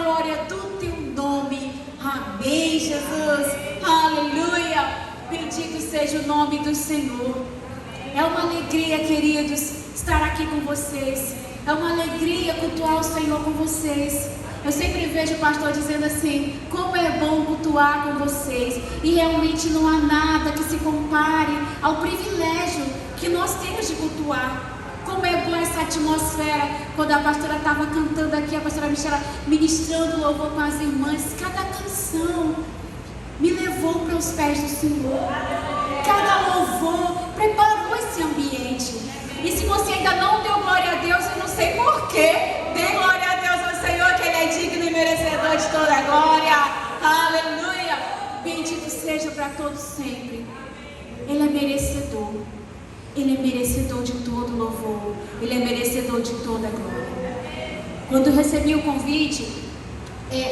glória do teu nome. Amém, Jesus. Aleluia. Bendito seja o nome do Senhor. É uma alegria, queridos, estar aqui com vocês. É uma alegria cultuar o Senhor com vocês. Eu sempre vejo o pastor dizendo assim: como é bom cultuar com vocês. E realmente não há nada que se compare ao privilégio que nós temos de cultuar. Como é boa essa atmosfera. Quando a pastora estava cantando aqui, a pastora Michela ministrando louvor com as irmãs, cada canção me levou para os pés do Senhor. Cada louvor preparou esse ambiente. E se você ainda não deu glória a Deus, eu não sei porquê, dê glória a Deus ao Senhor, que Ele é digno e merecedor de toda a glória. Aleluia. Bendito seja para todos sempre. Ele é merecedor. Ele é merecedor de todo louvor. Ele é merecedor de toda glória. Quando eu recebi o convite,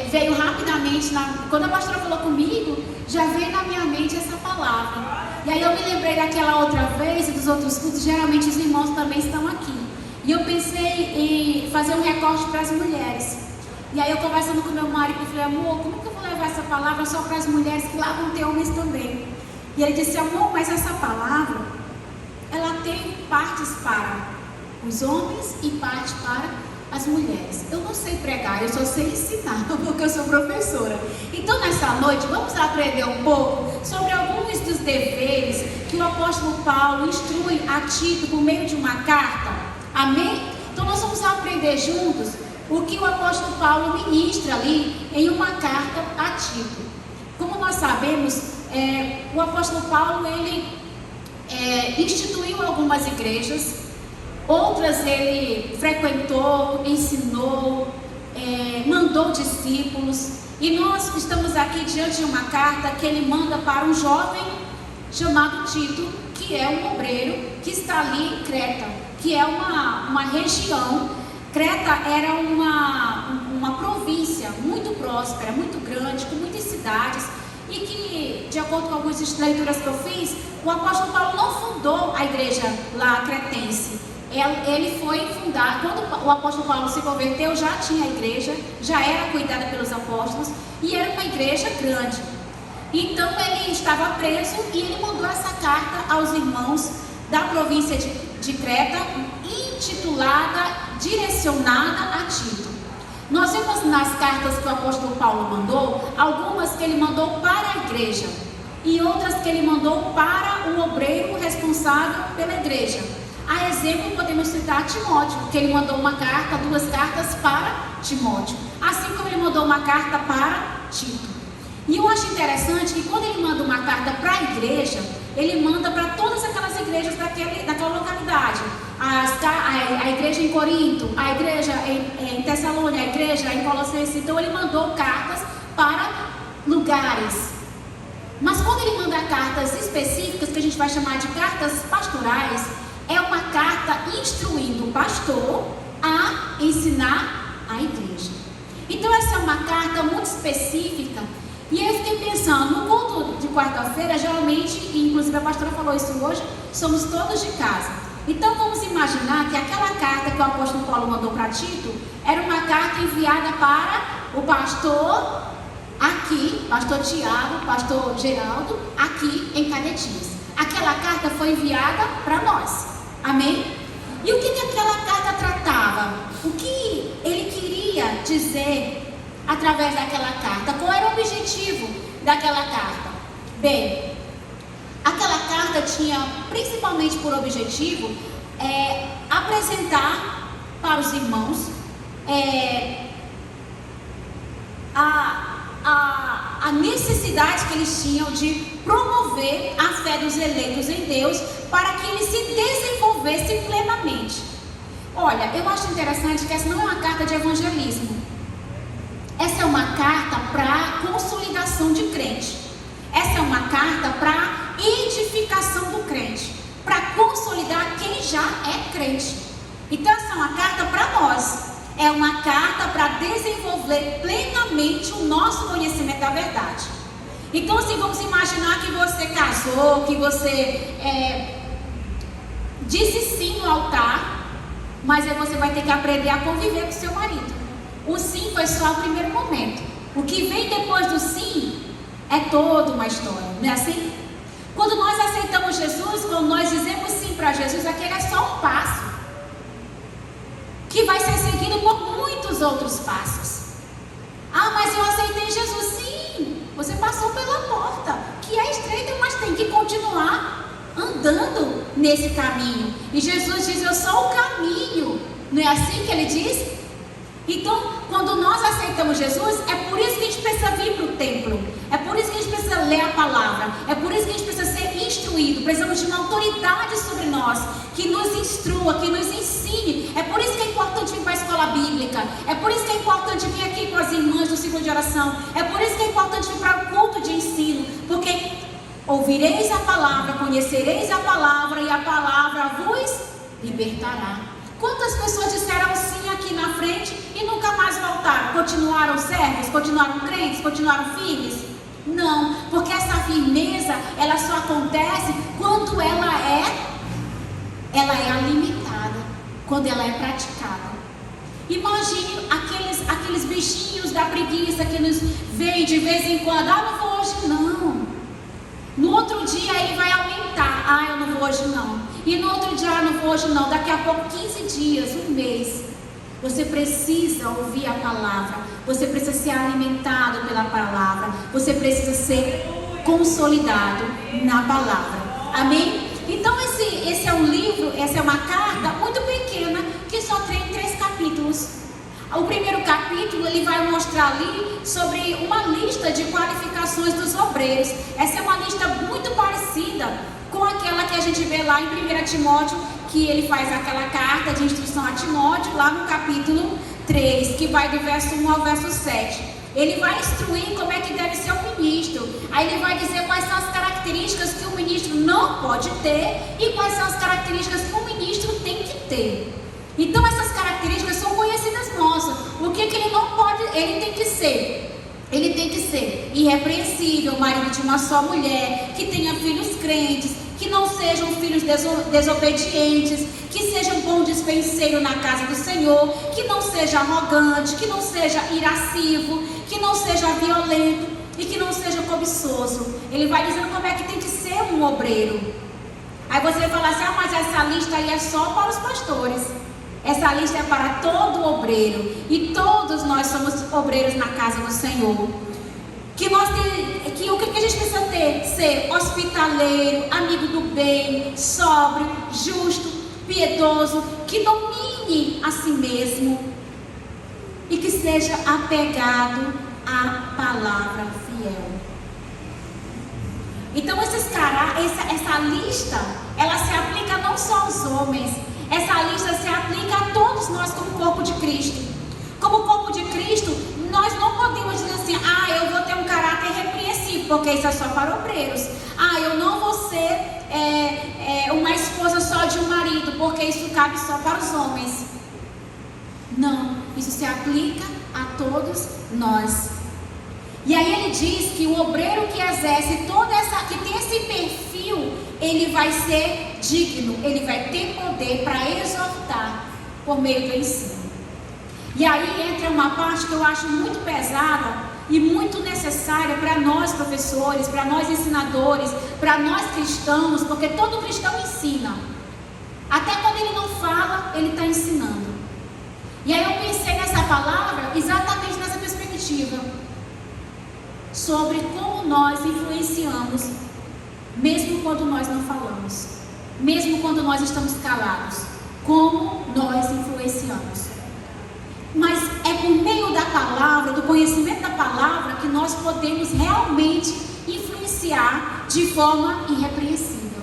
veio rapidamente, quando a pastora falou comigo, já veio na minha mente essa palavra. E aí eu me lembrei daquela outra vez e dos outros cultos. Geralmente os irmãos também estão aqui. E eu pensei em fazer um recorte para as mulheres. E aí eu conversando com meu marido, eu falei: amor, como que eu vou levar essa palavra só para as mulheres, que lá vão ter homens também? E ele disse: amor, mas essa palavra, ela tem partes para os homens e parte para as mulheres. Eu não sei pregar, eu só sei ensinar, porque eu sou professora. Então nessa noite vamos aprender um pouco sobre alguns dos deveres que o apóstolo Paulo instrui a Tito por meio de uma carta. Amém? Então nós vamos aprender juntos o que o apóstolo Paulo ministra ali em uma carta a Tito. Como nós sabemos, o apóstolo Paulo, ele instituiu algumas igrejas. Outras ele frequentou, ensinou, mandou discípulos. E nós estamos aqui diante de uma carta que ele manda para um jovem chamado Tito, que é um obreiro que está ali em Creta, que é uma região. Creta era uma província muito próspera, muito grande, com muitas cidades. E que, de acordo com algumas leituras que eu fiz, o apóstolo Paulo não fundou a igreja lá cretense. Ele foi fundar, quando o apóstolo Paulo se converteu, já tinha a igreja, já era cuidada pelos apóstolos, e era uma igreja grande. Então ele estava preso e ele mandou essa carta aos irmãos da província de Creta, intitulada, direcionada a Tito. Nós vemos nas cartas que o apóstolo Paulo mandou, algumas que ele mandou para a igreja e outras que ele mandou para o obreiro responsável pela igreja. A exemplo, podemos citar Timóteo, que ele mandou uma carta, 2 cartas para Timóteo, assim como ele mandou uma carta para Tito. E eu acho interessante que quando ele manda uma carta para a igreja, ele manda para todas aquelas igrejas daquela localidade. A igreja em Corinto, a igreja em Tessalônica, a igreja em Colossenses. Então ele mandou cartas para lugares. Mas quando ele manda cartas específicas, que a gente vai chamar de cartas pastorais, é uma carta instruindo o pastor a ensinar a igreja. Então essa é uma carta muito específica. E aí eu fiquei pensando, no culto de quarta-feira, geralmente, e inclusive a pastora falou isso hoje, somos todos de casa. Então vamos imaginar que aquela carta que o apóstolo Paulo mandou para Tito era uma carta enviada para o pastor aqui, pastor Tiago, pastor Geraldo, aqui em Canetinhas. Aquela carta foi enviada para nós. Amém? E o que aquela carta tratava? O que ele queria dizer através daquela carta? Qual era o objetivo daquela carta? Bem, aquela carta tinha principalmente por objetivo apresentar para os irmãos a necessidade que eles tinham de promover a fé dos eleitos em Deus para que eles se desenvolvessem plenamente. Olha, eu acho interessante que essa não é uma carta de evangelismo. Essa é uma carta para consolidação de crente. Essa é uma carta para edificação do crente, para consolidar quem já é crente. Então essa é uma carta para nós. É uma carta para desenvolver plenamente o nosso conhecimento da verdade. Então, assim, vamos imaginar que você casou, que você disse sim no altar, mas aí você vai ter que aprender a conviver com seu marido. O sim foi só o primeiro momento. O que vem depois do sim é toda uma história, não é assim? Quando nós aceitamos Jesus, quando nós dizemos sim para Jesus, aquele é só um passo que vai ser seguido por muitos outros passos. Ah, mas eu aceitei Jesus. Sim, você passou pela porta, que é estreita, mas tem que continuar andando nesse caminho. E Jesus diz: eu sou o caminho. Não é assim que ele diz? Então, quando nós aceitamos Jesus, é por isso que a gente precisa vir para o templo. É por isso que a gente precisa ler a palavra. É por isso que a gente precisa ser instruído. Precisamos de uma autoridade sobre nós, que nos instrua, que nos ensine. É por isso que é importante vir para a escola bíblica. É por isso que é importante vir aqui com as irmãs do ciclo de oração. É por isso que é importante vir para o culto de ensino. Porque ouvireis a palavra, conhecereis a palavra, e a palavra vos libertará. Quantas pessoas disseram sim aqui na frente e nunca mais voltaram? Continuaram servos? Continuaram crentes? Continuaram firmes? Não, porque essa firmeza, ela só acontece quando ela é alimentada, quando ela é praticada. Imagine aqueles bichinhos da preguiça que nos vêm de vez em quando. Ah, não vou hoje não. No outro dia ele vai aumentar. Ah, eu não vou hoje não. E no outro dia, não vou hoje não. Daqui a pouco, 15 dias, um mês. Você precisa ouvir a palavra. Você precisa ser alimentado pela palavra. Você precisa ser consolidado na palavra. Amém? Então esse é um livro, essa é uma carta muito pequena, que só tem 3 capítulos. O primeiro capítulo, ele vai mostrar ali sobre uma lista de qualificações dos obreiros. Essa é uma lista muito parecida com aquela que a gente vê lá em 1 Timóteo, que ele faz aquela carta de instrução a Timóteo, lá no capítulo 3, que vai do verso 1 ao verso 7. Ele vai instruir como é que deve ser o ministro. Aí ele vai dizer quais são as características que o ministro não pode ter e quais são as características que o ministro tem que ter. Então essas características são conhecidas nossas. O que ele não pode, ele tem que ser? Ele tem que ser irrepreensível, marido de uma só mulher, que tenha filhos crentes, que não sejam filhos desobedientes, que seja um bom dispenseiro na casa do Senhor, que não seja arrogante, que não seja irascivo, que não seja violento e que não seja cobiçoso. Ele vai dizendo como é que tem que ser um obreiro. Aí você vai falar assim: ah, mas essa lista aí é só para os pastores. Essa lista é para todo obreiro. E todos nós somos obreiros na casa do Senhor. O que a gente precisa ter? Ser hospitaleiro, amigo do bem, sóbrio, justo, piedoso, que domine a si mesmo e que seja apegado à palavra fiel. Então essa lista, ela se aplica não só aos homens. Essa lista se aplica a todos nós como corpo de Cristo. Como corpo de Cristo, nós não podemos dizer assim: ah, eu vou ter um caráter repreensível, porque isso é só para obreiros. Ah, eu não vou ser uma esposa só de um marido, porque isso cabe só para os homens. Não, isso se aplica a todos nós. E aí ele diz que o obreiro que exerce que tem esse perfil, ele vai ser digno, ele vai ter poder para exortar por meio do ensino. E aí entra uma parte que eu acho muito pesada e muito necessária para nós professores, para nós ensinadores, para nós cristãos, porque todo cristão ensina. Até quando ele não fala, ele está ensinando. E aí eu pensei nessa palavra exatamente nessa perspectiva, sobre como nós influenciamos, mesmo quando nós não falamos, mesmo quando nós estamos calados, como nós influenciamos. Mas é por meio da palavra, do conhecimento da palavra, que nós podemos realmente influenciar de forma irrepreensível.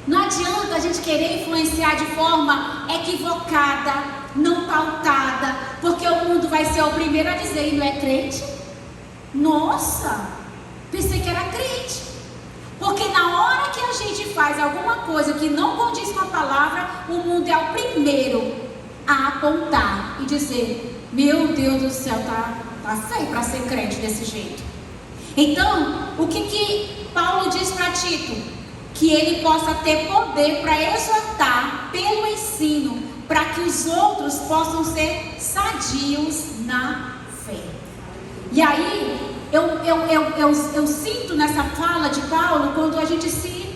Não adianta a gente querer influenciar de forma equivocada, não pautada, porque o mundo vai ser o primeiro a dizer: e não é crente? Nossa, pensei que era crente. Porque na hora que a gente faz alguma coisa que não condiz com a palavra, o mundo é o primeiro a apontar e dizer: meu Deus do céu, tá feio para ser crente desse jeito. Então, o que Paulo diz para Tito? Que ele possa ter poder para exortar pelo ensino, para que os outros possam ser sadios sadios na fé. E aí, eu sinto nessa fala de Paulo, quando a gente se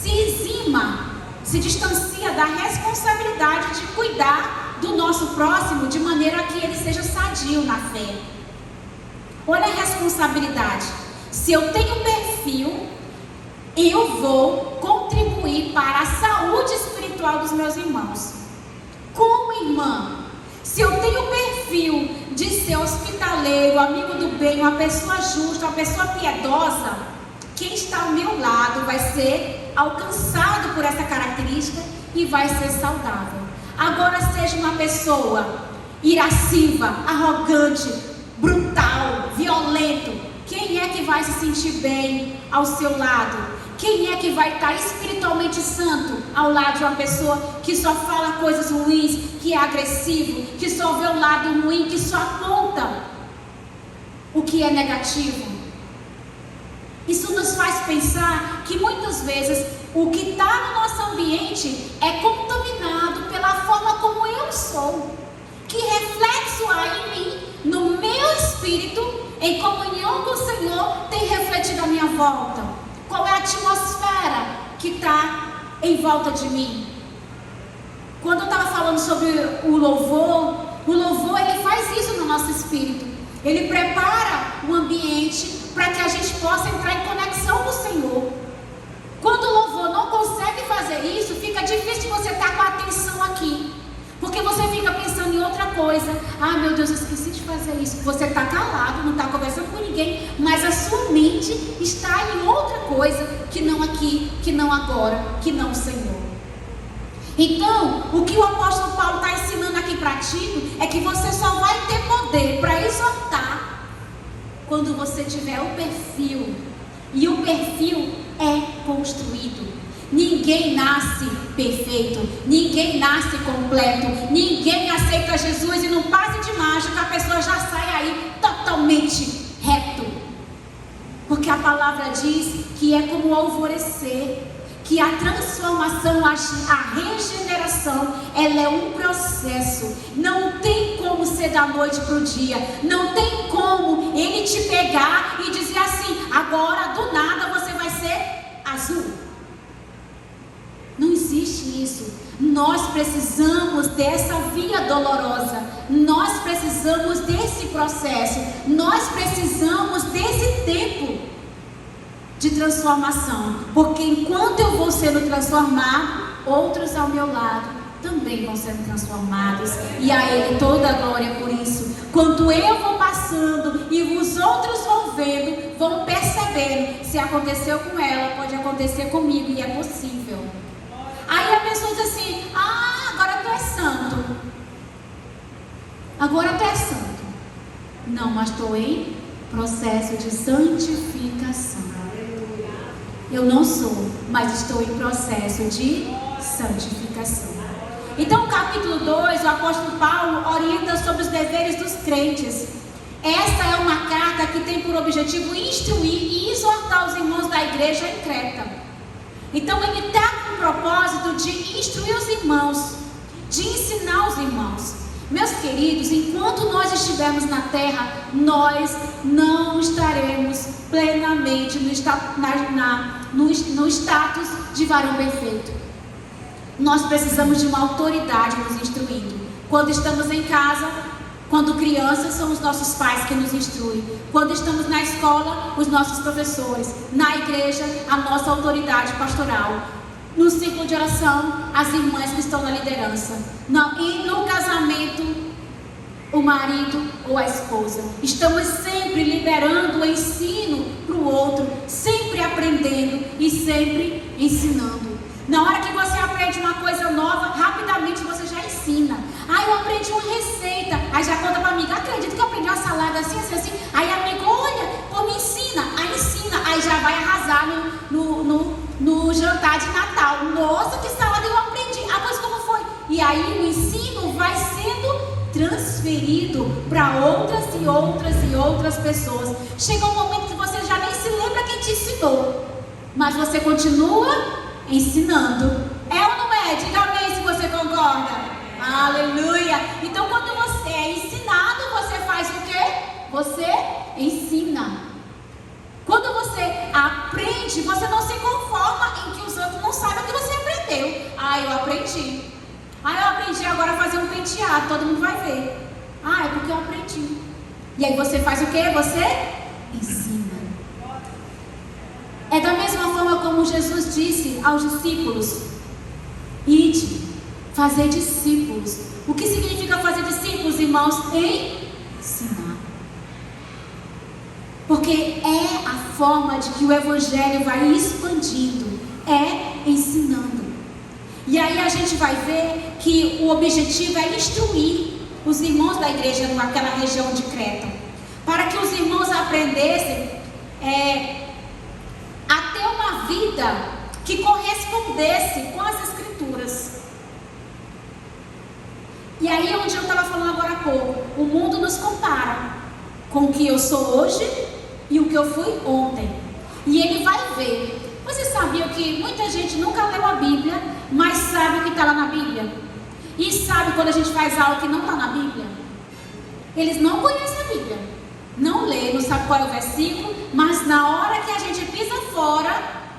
exima, se distancia da responsabilidade de cuidar do nosso próximo de maneira que ele seja sadio na fé. Olha a responsabilidade. Se eu tenho perfil, eu vou contribuir para a saúde espiritual dos meus irmãos. Como irmã, se eu tenho perfil de ser hospitaleiro, amigo do bem, uma pessoa justa, uma pessoa piedosa, quem está ao meu lado vai ser alcançado por essa característica e vai ser saudável. Agora, seja uma pessoa irasciva, arrogante, brutal, violento, quem é que vai se sentir bem ao seu lado? Quem é que vai estar espiritualmente santo ao lado de uma pessoa que só fala coisas ruins, que é agressivo, que só vê o lado ruim, que só aponta o que é negativo? Isso nos faz pensar que muitas vezes o que está no nosso ambiente é contaminado pela forma como eu sou. Que reflexo há em mim, no meu espírito, em comunhão com o Senhor, tem refletido à minha volta? Qual é a atmosfera que está em volta de mim? Quando eu estava falando sobre o louvor ele faz isso no nosso espírito. Ele prepara o ambiente para que a gente possa entrar em conexão com o Senhor. Quando o louvor não consegue fazer isso, fica difícil de você estar com a atenção aqui. Porque você fica pensando em outra coisa. Ah, meu Deus, eu esqueci de fazer isso. Você está calado, não está conversando com ninguém, mas a sua mente está em outra coisa, que não aqui, que não agora, que não o Senhor. Então, o que o apóstolo Paulo está ensinando aqui para Tito é que você só vai ter poder para exortar quando você tiver o perfil. E o perfil é construído. Ninguém nasce perfeito, ninguém nasce completo, ninguém aceita Jesus e num passe de mágica a pessoa já sai aí totalmente reto. Porque a palavra diz que é como o alvorecer, que a transformação, a regeneração, ela é um processo. Não tem como ser da noite para o dia, não tem como ele te pegar e dizer assim, agora do nada você vai ser azul. Não existe isso. Nós precisamos dessa via dolorosa. Nós precisamos desse processo. Nós precisamos desse tempo de transformação. Porque enquanto eu vou sendo transformado, outros ao meu lado também vão sendo transformados. E a Ele toda a glória por isso. Quando eu vou passando e os outros vão vendo, vão percebendo. Se aconteceu com ela, pode acontecer comigo e é possível. Aí a pessoa diz assim, agora tu é santo. Agora tu é santo. Não, mas estou em processo de santificação. Eu não sou, mas estou em processo de santificação. Então, no capítulo 2, o apóstolo Paulo orienta sobre os deveres dos crentes. Esta é uma carta que tem por objetivo instruir e exortar os irmãos da igreja em Creta. Então ele está com o propósito de instruir os irmãos, de ensinar os irmãos. Meus queridos, enquanto nós estivermos na terra, nós não estaremos plenamente no status de varão perfeito. Nós precisamos de uma autoridade nos instruindo. Quando estamos em casa, quando crianças, são os nossos pais que nos instruem. Quando estamos na escola, os nossos professores. Na igreja, a nossa autoridade pastoral. No círculo de oração, as irmãs que estão na liderança. E no casamento, o marido ou a esposa. Estamos sempre liberando o ensino para o outro, sempre aprendendo e sempre ensinando. Na hora que você aprende uma coisa nova, rapidamente você já ensina. Eu aprendi uma receita. Aí já conta para a amiga, acredito que eu aprendi uma salada assim, assim, assim. Aí a amiga, olha, como ensina. Aí ensina. Aí já vai arrasar no jantar de Natal. Nossa, que salada eu aprendi. Mas como foi? E aí o ensino vai sendo transferido para outras e outras e outras pessoas. Chega um momento que você já nem se lembra quem te ensinou. Mas você continua ensinando. É ou não é? Diga amém se você concorda. Aleluia. Então quando você fechado, todo mundo vai ver. Ah, é porque eu aprendi. E aí você faz o quê? Você ensina. É da mesma forma como Jesus disse aos discípulos: ide, fazer discípulos. O que significa fazer discípulos, irmãos? Ensinar. Porque é a forma de que o Evangelho vai expandindo, é ensinando. E aí a gente vai ver que o objetivo é instruir os irmãos da igreja naquela região de Creta, para que os irmãos aprendessem a ter uma vida que correspondesse com as Escrituras. E aí é onde eu estava falando agora há pouco, o mundo nos compara com o que eu sou hoje e o que eu fui ontem. E ele vai ver. Vocês sabiam que muita gente nunca leu a Bíblia, mas sabe o que está lá na Bíblia? E sabe quando a gente faz algo que não está na Bíblia? Eles não conhecem a Bíblia, não lê, não sabe qual é o versículo, mas na hora que a gente pisa fora,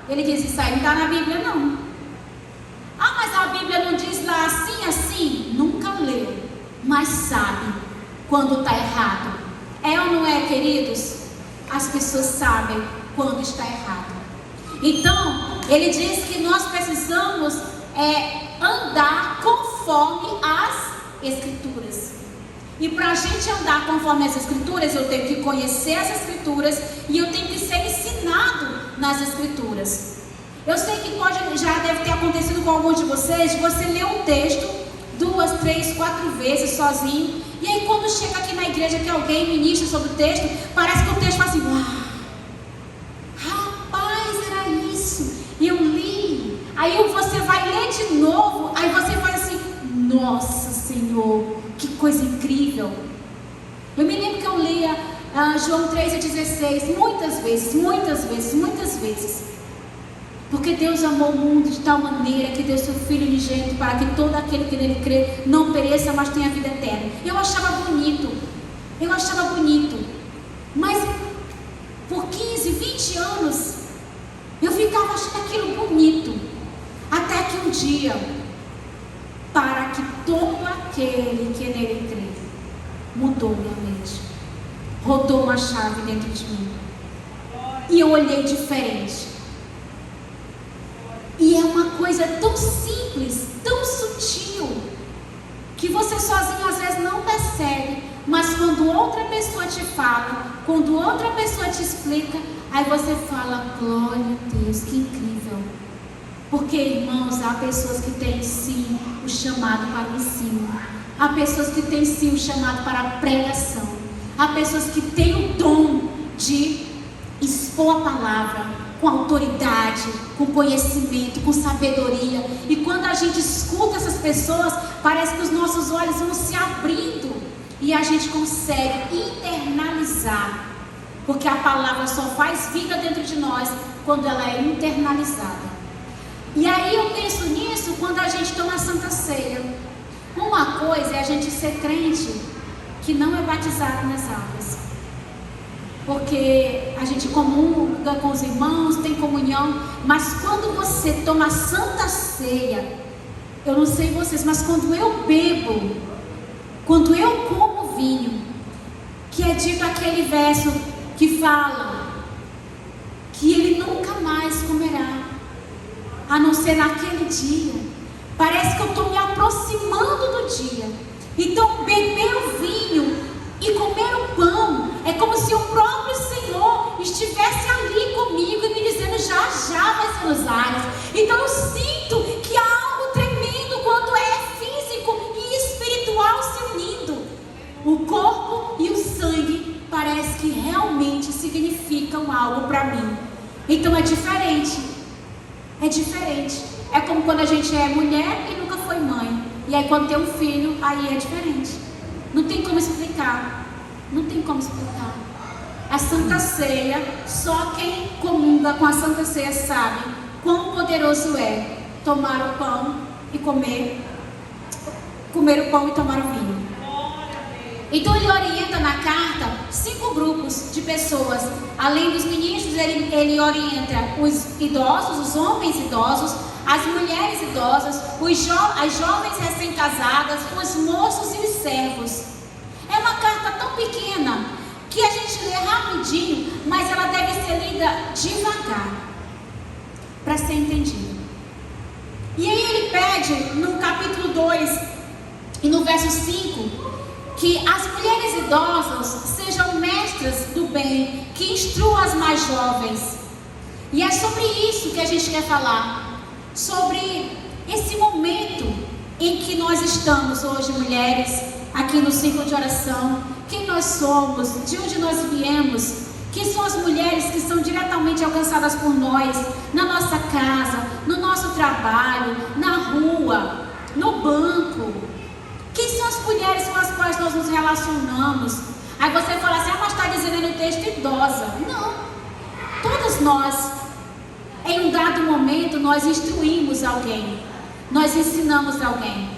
ele diz: isso aí não está na Bíblia não. Ah, mas a Bíblia não diz lá assim, assim? Nunca leu, mas sabe quando está errado. É ou não é, queridos? As pessoas sabem quando está errado. Então, ele diz que nós precisamos andar conforme as Escrituras. E para a gente andar conforme as Escrituras, eu tenho que conhecer as Escrituras e eu tenho que ser ensinado nas Escrituras. Eu sei que já deve ter acontecido com alguns de vocês, de você ler um texto 2, 3, 4 vezes sozinho, e aí quando chega aqui na igreja que alguém ministra sobre o texto, parece que o texto faz assim: uau, rapaz, era isso, e eu li. Aí você vai ler de novo, aí você faz assim: nossa Senhor, que coisa incrível. Eu me lembro que eu lia João 3,16 muitas vezes. Porque Deus amou o mundo de tal maneira que deu seu Filho unigênito para que todo aquele que nele crê não pereça, mas tenha vida eterna. Eu achava bonito. Mas por 15, 20 anos eu ficava achando aquilo bonito. Até que um dia, para que todo aquele que nele crê, mudou minha mente. Rodou uma chave dentro de mim. E eu olhei diferente. E é uma coisa tão simples, tão sutil, que você sozinho às vezes não percebe, mas quando outra pessoa te fala, quando outra pessoa te explica, aí você fala: glória a Deus, que incrível. Porque, irmãos, há pessoas que têm sim o chamado para o ensino, há pessoas que têm sim o chamado para a pregação, há pessoas que têm o dom de expor a palavra com autoridade, com conhecimento, com sabedoria. E quando a gente escuta essas pessoas, parece que os nossos olhos vão se abrindo e a gente consegue internalizar, porque a palavra só faz vida dentro de nós quando ela é internalizada. E aí eu penso nisso quando a gente toma a Santa Ceia. Uma coisa é a gente ser crente que não é batizado nas águas, porque a gente comunga com os irmãos, tem comunhão, mas quando você toma a Santa Ceia, eu não sei vocês, mas quando eu bebo, quando eu como vinho, que é dito aquele verso que fala que ele nunca mais comerá, a não ser naquele dia, parece que eu estou me aproximando do dia. Então beber o vinho e comer o pão é como se o próprio Senhor estivesse ali comigo e me dizendo: já já vai ser nos ares. Então eu sinto que há algo tremendo quando é físico e espiritual se unindo. O corpo e o sangue parece que realmente significam algo para mim. Então é diferente. É como quando a gente é mulher e nunca foi mãe, e aí quando tem um filho, aí é diferente. Não tem como explicar. A Santa Ceia, só quem comunga com a Santa Ceia sabe quão poderoso é tomar o pão e comer o pão e tomar o vinho. Então ele orienta na carta 5 grupos de pessoas. Além dos ministros, ele orienta os idosos, os homens idosos, as mulheres idosas, as jovens recém-casadas, os moços e os servos. É uma carta tão pequena que a gente lê rapidinho, mas ela deve ser lida devagar para ser entendida. E aí ele pede no capítulo 2 e no verso 5 que as mulheres idosas sejam mestras do bem, que instruam as mais jovens. E é sobre isso que a gente quer falar, sobre esse momento em que nós estamos hoje, mulheres, aqui no círculo de oração, quem nós somos, de onde nós viemos, quem são as mulheres que são diretamente alcançadas por nós, na nossa casa, no nosso trabalho, na rua, no banco. Quem são as mulheres com as quais nós nos relacionamos? Aí você fala assim, mas está dizendo no texto idosa. Não, todas nós, em um dado momento, nós instruímos alguém, nós ensinamos alguém.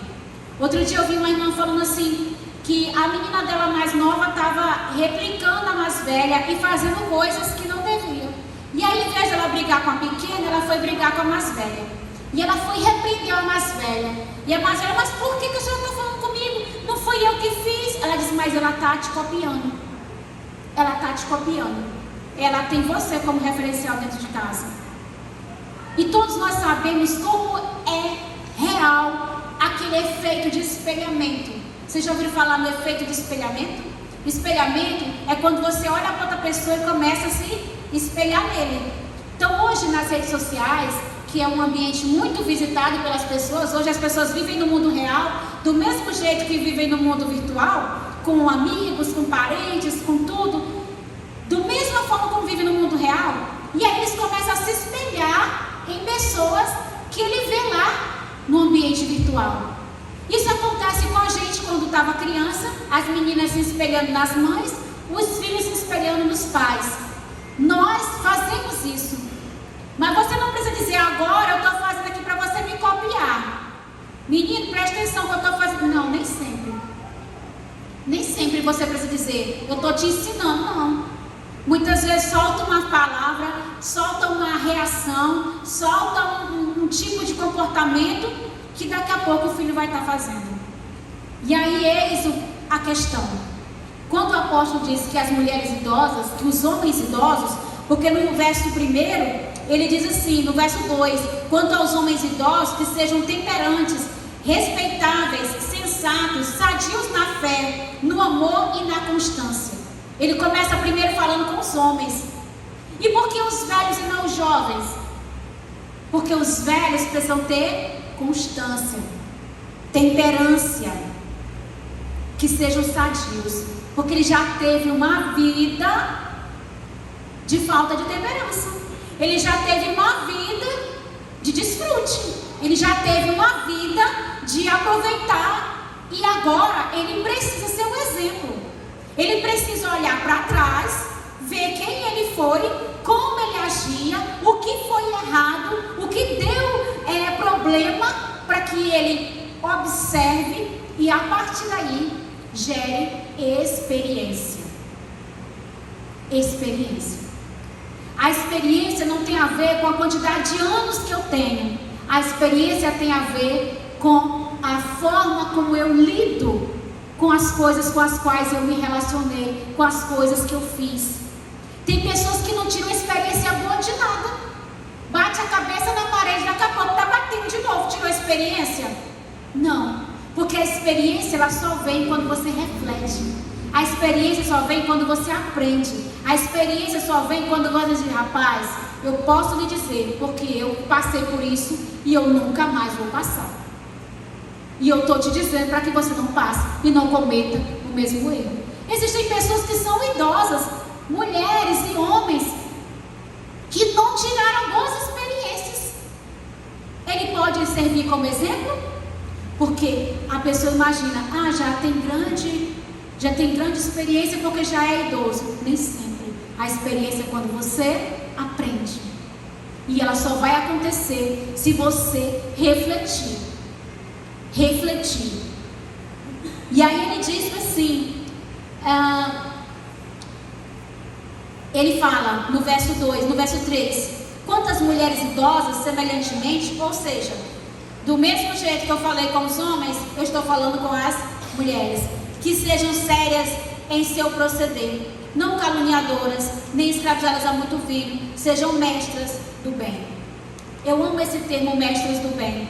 Outro dia eu vi uma irmã falando assim, que a menina dela mais nova estava replicando a mais velha e fazendo coisas que não devia. E aí, ao invés de ela brigar com a pequena, ela foi brigar com a mais velha. E ela foi repreender a mais velha. E a mais velha, mas por que a senhora está falando comigo? Não foi eu que fiz. Ela disse, mas ela está te copiando. Ela está te copiando. Ela tem você como referencial dentro de casa. E todos nós sabemos como é real aquele efeito de espelhamento. Vocês já ouviram falar no efeito de espelhamento? Espelhamento é quando você olha para outra pessoa e começa a se espelhar nele. Então hoje nas redes sociais, que é um ambiente muito visitado pelas pessoas, hoje as pessoas vivem no mundo real, do mesmo jeito que vivem no mundo virtual, com amigos, com parentes, com tudo, da mesma forma como vivem no mundo real, e aí eles começam a se espelhar em pessoas que ele vê lá no ambiente virtual. Isso acontece com a gente quando estava criança, as meninas se espelhando nas mães, os filhos se espelhando nos pais. Nós fazemos isso. Mas você não precisa dizer, agora eu estou fazendo aqui para você me copiar. Menino, presta atenção que eu estou fazendo. Não, nem sempre. Nem sempre você precisa dizer, eu estou te ensinando, não. Muitas vezes solta uma palavra, solta uma reação, solta um tipo de comportamento que daqui a pouco o filho vai estar fazendo. E aí eis a questão. Quando o apóstolo diz que as mulheres idosas, que os homens idosos, porque no verso 1, ele diz assim, no verso 2, quanto aos homens idosos, que sejam temperantes, respeitáveis, sensatos, sadios na fé, no amor e na constância. Ele começa primeiro falando com os homens. E por que os velhos e não os jovens? Porque os velhos precisam ter constância, temperância, que sejam sadios, porque ele já teve uma vida de falta de temperança, ele já teve uma vida de desfrute, ele já teve uma vida de aproveitar, e agora ele precisa ser um exemplo, ele precisa olhar para trás, ver quem ele foi, como ele agia, o que foi errado, o que deu problema, para que ele observe e a partir daí gere experiência. Experiência. A experiência não tem a ver com a quantidade de anos que eu tenho. A experiência tem a ver com a forma como eu lido com as coisas com as quais eu me relacionei, com as coisas que eu fiz. Tem pessoas que não tiram experiência boa de nada. Bate a cabeça na parede, daqui a pouco está batendo de novo. Tirou a experiência? Não, porque a experiência ela só vem quando você reflete. A experiência só vem quando você aprende. A experiência só vem quando você diz, rapaz, eu posso lhe dizer, porque eu passei por isso e eu nunca mais vou passar. E eu estou te dizendo para que você não passe e não cometa o mesmo erro. Existem pessoas que são idosas, mulheres e homens, que não tiraram boas experiências. Ele pode servir como exemplo? Porque a pessoa imagina, já tem grande experiência porque já é idoso. Nem sempre. A experiência é quando você aprende. E ela só vai acontecer se você refletir. Refletir. E aí ele diz assim, ele fala no verso 2, no verso 3, Quantas mulheres idosas, semelhantemente, ou seja, do mesmo jeito que eu falei com os homens, eu estou falando com as mulheres, que sejam sérias em seu proceder, não caluniadoras, nem escravizadas a muito vinho, sejam mestras do bem. Eu amo esse termo, mestras do bem.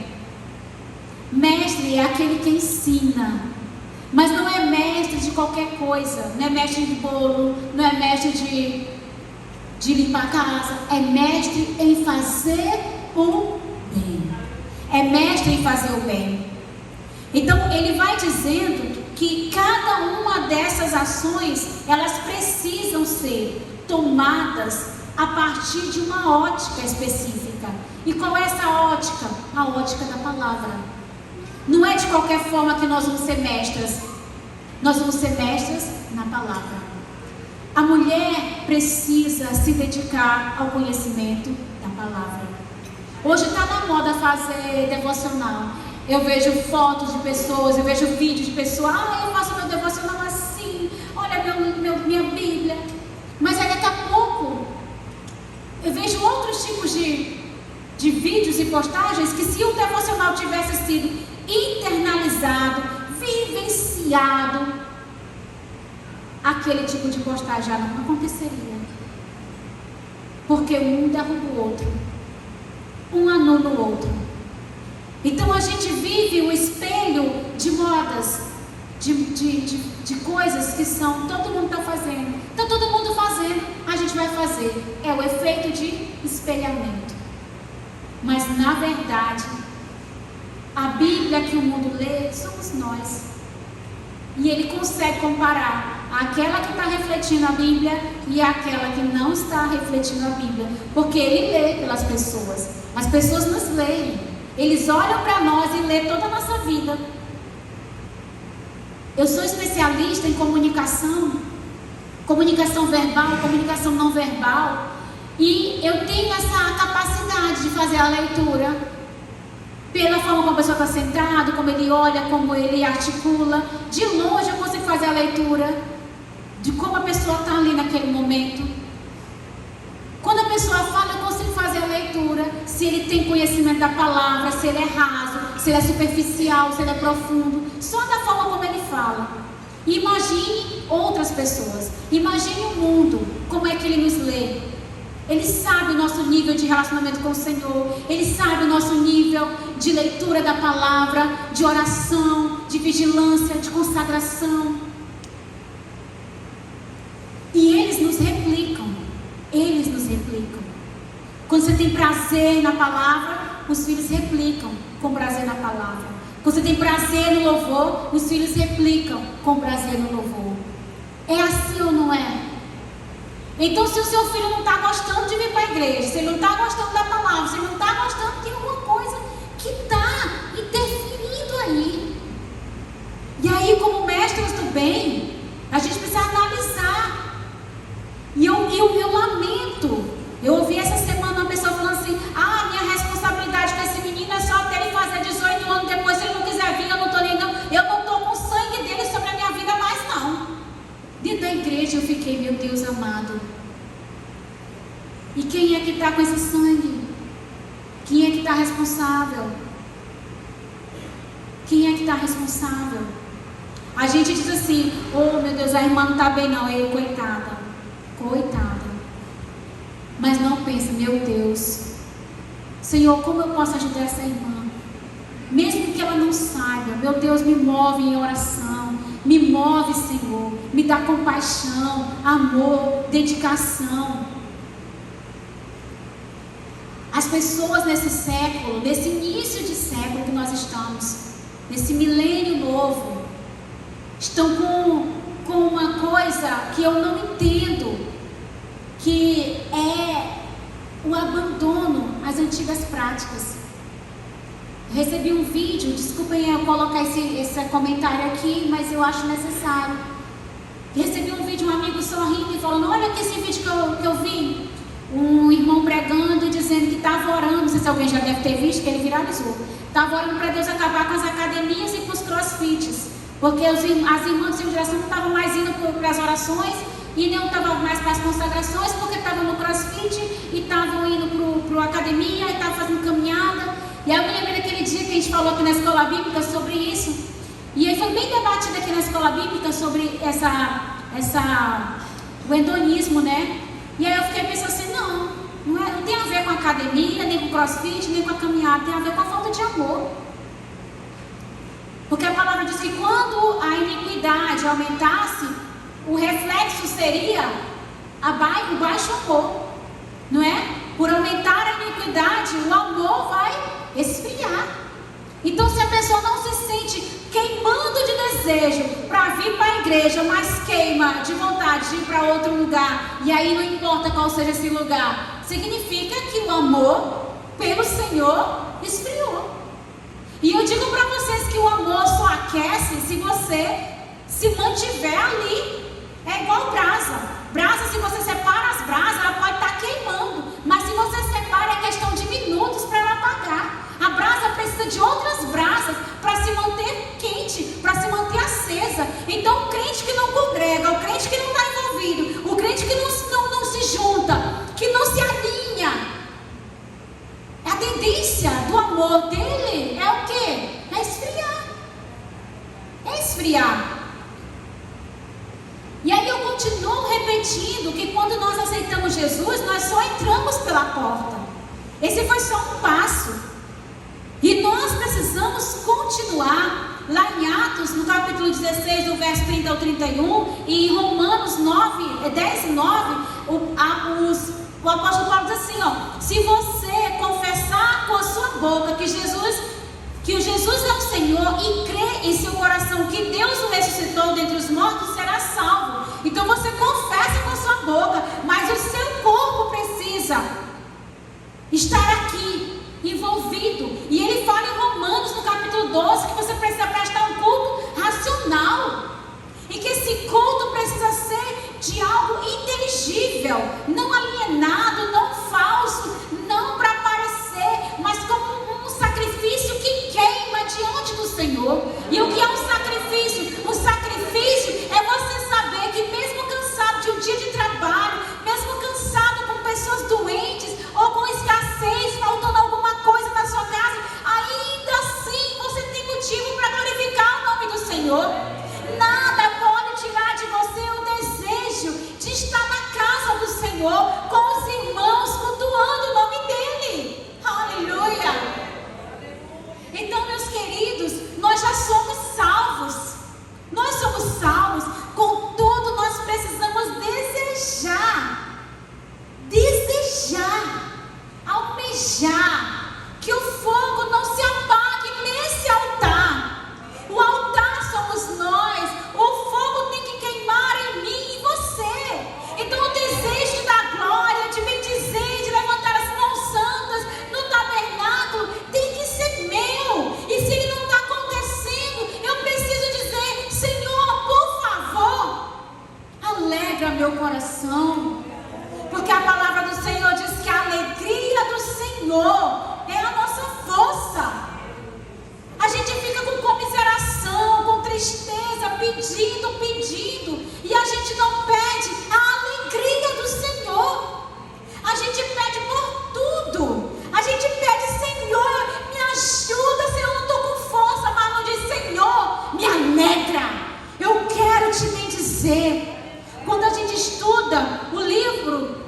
Mestre é aquele que ensina, mas não é mestre de qualquer coisa, não é mestre de bolo, não é mestre de limpar a casa, é mestre em fazer o bem. É mestre em fazer o bem. Então ele vai dizendo que cada uma dessas ações, elas precisam ser tomadas a partir de uma ótica específica. E qual é essa ótica? A ótica da palavra. Não é de qualquer forma que nós vamos ser mestras. Nós vamos ser mestras na palavra. A mulher precisa se dedicar ao conhecimento da palavra. Hoje está na moda fazer devocional. Eu vejo fotos de pessoas, eu vejo vídeos de pessoas. Eu faço meu devocional assim. Olha minha Bíblia. Mas aí daqui a pouco eu vejo outros tipos de vídeos e postagens que, se o devocional tivesse sido internalizado, vivenciado, aquele tipo de postagem já não aconteceria. Porque um derruba o outro, um anula o outro. Então a gente vive o espelho de modas, de coisas que são, todo mundo está fazendo. Está todo mundo fazendo, a gente vai fazer. É o efeito de espelhamento. Mas na verdade, a Bíblia que o mundo lê somos nós. E ele consegue comparar aquela que está refletindo a Bíblia e aquela que não está refletindo a Bíblia. Porque ele lê pelas pessoas. As pessoas nos leem. Eles olham para nós e lêem toda a nossa vida. Eu sou especialista em comunicação verbal, comunicação não verbal. E eu tenho essa capacidade de fazer a leitura pela forma como a pessoa está sentada, como ele olha, como ele articula. De longe eu consigo fazer a leitura de como a pessoa está ali naquele momento. Quando a pessoa fala, eu consigo fazer a leitura se ele tem conhecimento da palavra, se ele é raso, se ele é superficial, se ele é profundo, só da forma como ele fala. Imagine outras pessoas, imagine o mundo, como é que ele nos lê. Ele sabe o nosso nível de relacionamento com o Senhor. Ele sabe o nosso nível de leitura da palavra, de oração, de vigilância, de consagração. E eles nos replicam. Eles nos replicam. Quando você tem prazer na palavra, os filhos replicam com prazer na palavra. Quando você tem prazer no louvor, os filhos replicam com prazer no louvor. É assim ou não é? Então, se o seu filho não está gostando de vir para a igreja, se ele não está gostando da palavra, se ele não está gostando, tem alguma coisa que está interferindo aí. E aí, como mestres do bem, a gente precisa analisar. E eu lamento. Eu ouvi essa semana uma pessoa falando assim: minha responsabilidade com esse menino é só até ele fazer 18 anos, depois, se ele não quiser vir, eu não estou nem não. Eu não estou com o sangue dele sobre a minha vida mais não. Dentro da igreja eu fiquei, meu Deus amado. E quem é que está com esse sangue? Quem é que está responsável? Quem é que está responsável? A gente diz assim: oh meu Deus, a irmã não está bem não, eu, coitada. Coitada. Mas não pensa: meu Deus, Senhor, como eu posso ajudar essa irmã? Mesmo que ela não saiba, meu Deus, me move em oração. Me move, Senhor, me dá compaixão, amor, dedicação. As pessoas nesse século, nesse início de século que nós estamos, nesse milênio novo, estão com uma coisa que eu não entendo, que é o abandono às antigas práticas. Recebi um vídeo, desculpem eu colocar esse comentário aqui, mas eu acho necessário. Recebi um vídeo, um amigo sorrindo e falando: olha aqui esse vídeo que eu vi. Um irmão pregando e dizendo que estava orando, não sei se alguém já deve ter visto, que ele viralizou. Estava orando para Deus acabar com as academias e com os crossfits. Porque as irmãs do Senhor de Direção não estavam mais indo para as orações, e nenhum estava mais para as consagrações, porque estavam no crossfit e estavam indo para a academia e estavam fazendo caminhada. E aí eu me lembrei daquele dia que a gente falou aqui na escola bíblica sobre isso. E aí foi bem debatido aqui na escola bíblica sobre o hedonismo, né? E aí eu fiquei pensando assim, não tem a ver com a academia, nem com o crossfit, nem com a caminhada, tem a ver com a falta de amor. Porque a palavra diz que quando a iniquidade aumentasse, o reflexo seria o baixo amor, não é? Por aumentar a iniquidade, o amor vai esfriar. Então, se a pessoa não se sente queimando de desejo para vir para a igreja, mas queima de vontade de ir para outro lugar, e aí não importa qual seja esse lugar, significa que o amor pelo Senhor esfriou. E eu digo para vocês que o amor só aquece se você se mantiver ali. É igual brasa. Brasa, se você separa as brasas, ela pode estar queimando. Mas se você separa, é questão de minutos para ela apagar. A brasa precisa de outras brasas para se manter quente, para se manter acesa. Então o crente que não congrega, o crente que não está envolvido, o crente que não se junta, que não se alinha, a tendência do amor dele é o quê? É esfriar. É esfriar. E aí eu continuo repetindo que quando nós aceitamos Jesus, nós só entramos pela porta. Esse foi só um passo. E nós precisamos continuar. Lá em Atos, no capítulo 16, do verso 30 ao 31, e em Romanos 10 e 9, o apóstolo Paulo diz assim, se você confessar com a sua boca que Jesus é o Senhor e crer em seu coração que Deus o ressuscitou dentre os mortos, será salvo. Então você confessa com a sua boca, mas o seu corpo precisa estar aqui, envolvido. E ele fala em Romanos, no capítulo 12, que você precisa prestar um culto racional. E que esse culto precisa ser de algo inteligível, não alienado, não falso, não para aparecer, mas como um sacrifício que queima diante do Senhor. E o que é um sacrifício? O sacrifício é você saber que mesmo cansado de um dia de trabalho, mesmo cansado com pessoas doentes ou com escassez, faltando alguma coisa na sua casa, ainda assim você tem motivo para glorificar o nome do Senhor. Nada pode tirar de você o desejo de estar na casa do Senhor, com os irmãos, cultuando o nome dEle. Aleluia! Então, meus queridos, nós já somos salvos. Nós somos salvos. Contudo, nós precisamos desejar, almejar que o fogo não se apague nesse altar. O altar somos nós. O fogo tem que queimar em mim e em você. Então o desejo da glória, de bendizer, de levantar as mãos santas no tabernáculo, tem que ser meu. E se ele não está acontecendo, eu preciso dizer: Senhor, por favor, alegra meu coração. Porque a palavra do Senhor diz que a alegria do Senhor é a nossa força. A gente fica com comiseração, com tristeza, pedindo, e a gente não pede a alegria do Senhor. A gente pede por tudo. A gente pede: Senhor, me ajuda. Senhor, eu não estou com força, mas não diz: Senhor, me alegra. Eu quero te bendizer. Quando a gente estuda o livro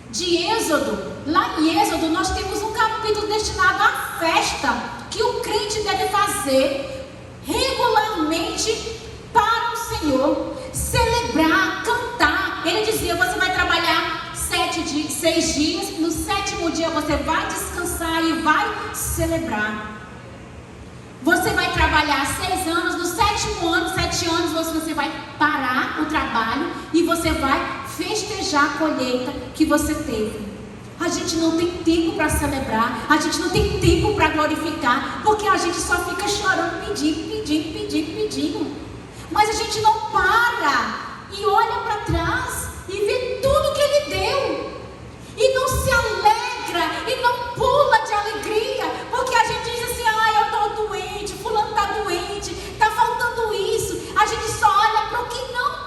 de Êxodo, lá em Êxodo nós temos um capítulo destinado à festa que o crente deve fazer regularmente para o Senhor, celebrar, cantar. Ele dizia: você vai trabalhar 6 dias, no 7º dia você vai descansar e vai celebrar. Você vai trabalhar 6 anos, no 7º ano, 7 anos você vai parar o trabalho e você vai festejar a colheita que você teve. A gente não tem tempo para celebrar, a gente não tem tempo para glorificar, porque a gente só fica chorando, pedindo. Mas a gente não para e olha para trás e vê tudo que Ele deu. E não se alegra e não pula de alegria, porque a gente diz assim: eu estou doente, fulano está doente, está faltando isso. A gente só olha para o que não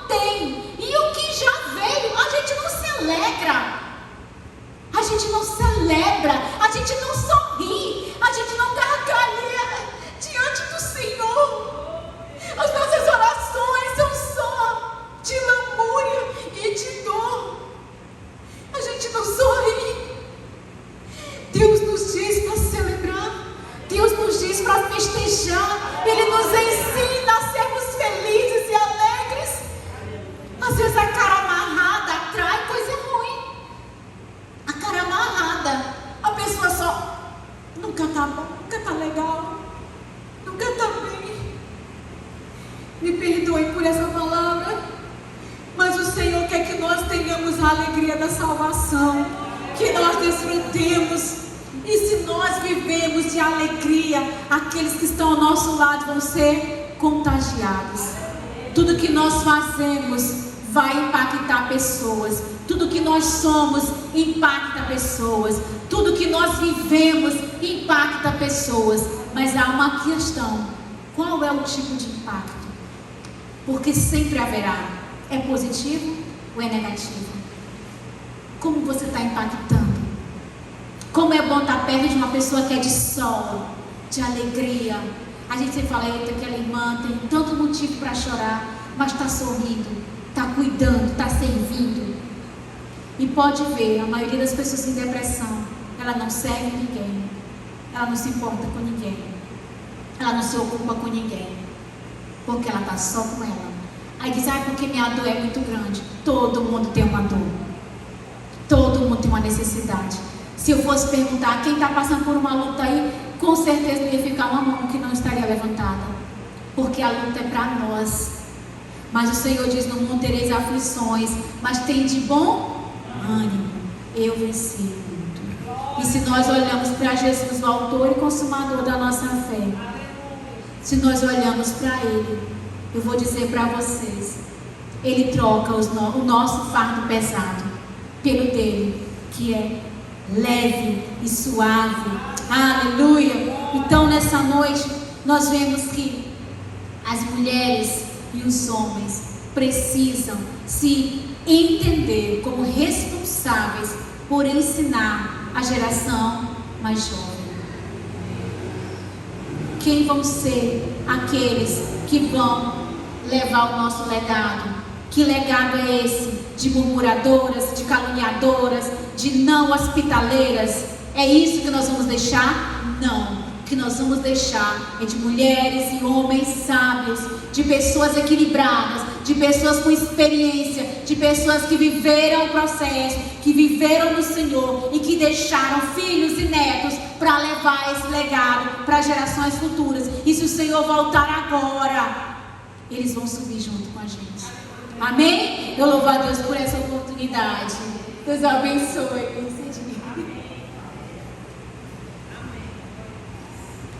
Me perdoe por essa palavra, mas o Senhor quer que nós tenhamos a alegria da salvação, que nós desfrutemos. E se nós vivemos de alegria, aqueles que estão ao nosso lado vão ser contagiados. Tudo que nós fazemos vai impactar pessoas. Tudo que nós somos impacta pessoas. Tudo que nós vivemos impacta pessoas. Mas há uma questão: qual é o tipo de impacto? Porque sempre haverá. É positivo ou é negativo? Como você está impactando? Como é bom estar perto de uma pessoa que é de sol, de alegria. A gente sempre fala: eita, aquela irmã tem tanto motivo para chorar, mas está sorrindo, está cuidando, está servindo. E pode ver, a maioria das pessoas em depressão, ela não serve ninguém, ela não se importa com ninguém, ela não se ocupa com ninguém, porque ela está só com ela. Aí diz: porque minha dor é muito grande. Todo mundo tem uma dor, todo mundo tem uma necessidade. Se eu fosse perguntar quem está passando por uma luta aí, com certeza não ia ficar uma mão que não estaria levantada, porque a luta é para nós. Mas o Senhor diz: no mundo tereis aflições, mas tem de bom ânimo, eu venci o mundo. E se nós olhamos para Jesus, o autor e consumador da nossa fé, se nós olhamos para Ele, eu vou dizer para vocês, Ele troca o nosso fardo pesado pelo dele, que é leve e suave. Aleluia! Então nessa noite nós vemos que as mulheres e os homens precisam se entender como responsáveis por ensinar a geração mais jovem. Quem vão ser aqueles que vão levar o nosso legado? Que legado é esse? De murmuradoras, de caluniadoras, de não hospitaleiras? É isso que nós vamos deixar? Não. O que nós vamos deixar é de mulheres e homens sábios, de pessoas equilibradas, de pessoas com experiência, de pessoas que viveram o processo, que viveram no Senhor e que deixaram filhos e netos para levar esse legado para gerações futuras. E se o Senhor voltar agora, eles vão subir junto com a gente. Amém? Eu louvo a Deus por essa oportunidade. Deus abençoe.